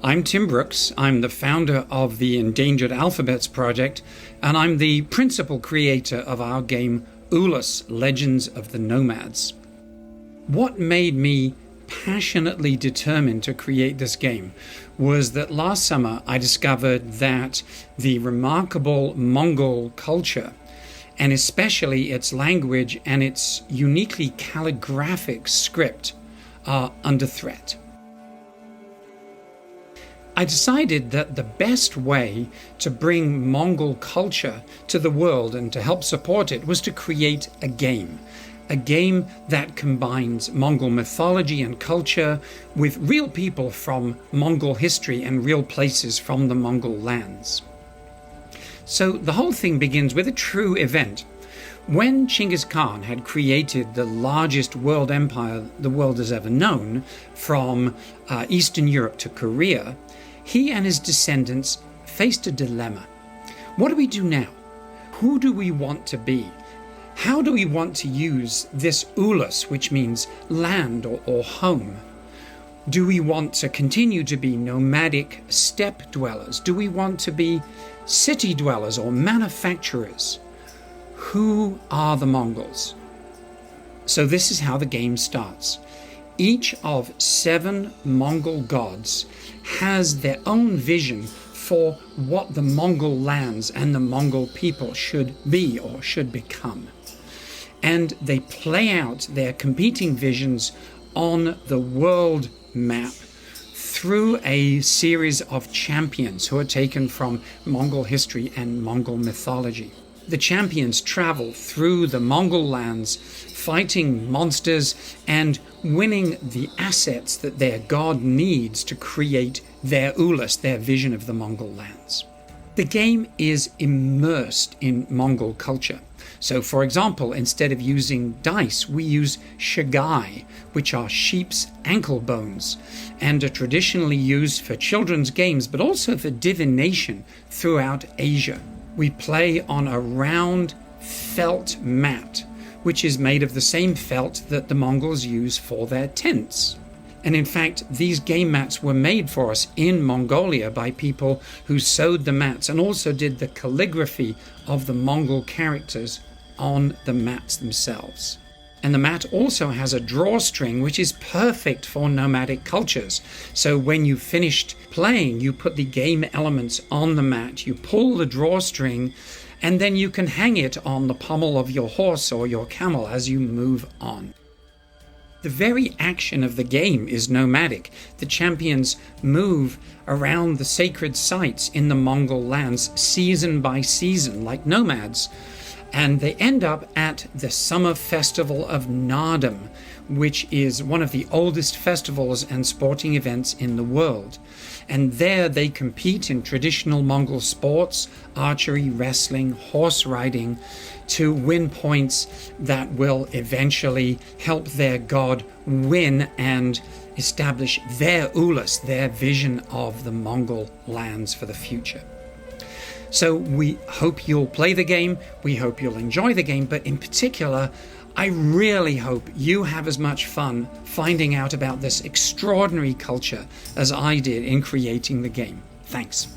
I'm Tim Brooks. I'm the founder of the Endangered Alphabets Project, and I'm the principal creator of our game ULUS, Legends of the Nomads. What made me passionately determined to create this game was that last summer I discovered that the remarkable Mongol culture, and especially its language and its uniquely calligraphic script, are under threat. I decided that the best way to bring Mongol culture to the world and to help support it was to create a game that combines Mongol mythology and culture with real people from Mongol history and real places from the Mongol lands. So the whole thing begins with a true event. When Genghis Khan had created the largest world empire the world has ever known, from Eastern Europe to Korea, he and his descendants faced a dilemma. What do we do now? Who do we want to be? How do we want to use this ULUS, which means land or home? Do we want to continue to be nomadic steppe dwellers? Do we want to be city dwellers or manufacturers? Who are the Mongols? So this is how the game starts. Each of 7 Mongol gods has their own vision for what the Mongol lands and the Mongol people should be or should become. And they play out their competing visions on the world map through a series of champions who are taken from Mongol history and Mongol mythology. The champions travel through the Mongol lands, fighting monsters and winning the assets that their god needs to create their ULUS, their vision of the Mongol lands. The game is immersed in Mongol culture. So, for example, instead of using dice, we use shagai, which are sheep's ankle bones, and are traditionally used for children's games, but also for divination throughout Asia. We play on a round felt mat, which is made of the same felt that the Mongols use for their tents. And in fact, these game mats were made for us in Mongolia by people who sewed the mats and also did the calligraphy of the Mongol characters on the mats themselves. And the mat also has a drawstring, which is perfect for nomadic cultures. So when you finished playing, you put the game elements on the mat, you pull the drawstring, and then you can hang it on the pommel of your horse or your camel as you move on. The very action of the game is nomadic. The champions move around the sacred sites in the Mongol lands season by season, like nomads. And they end up at the summer festival of Naadam, which is one of the oldest festivals and sporting events in the world. And there they compete in traditional Mongol sports, archery, wrestling, horse riding, to win points that will eventually help their god win and establish their ULUS, their vision of the Mongol lands for the future. So we hope you'll play the game, we hope you'll enjoy the game, but in particular, I really hope you have as much fun finding out about this extraordinary culture as I did in creating the game. Thanks.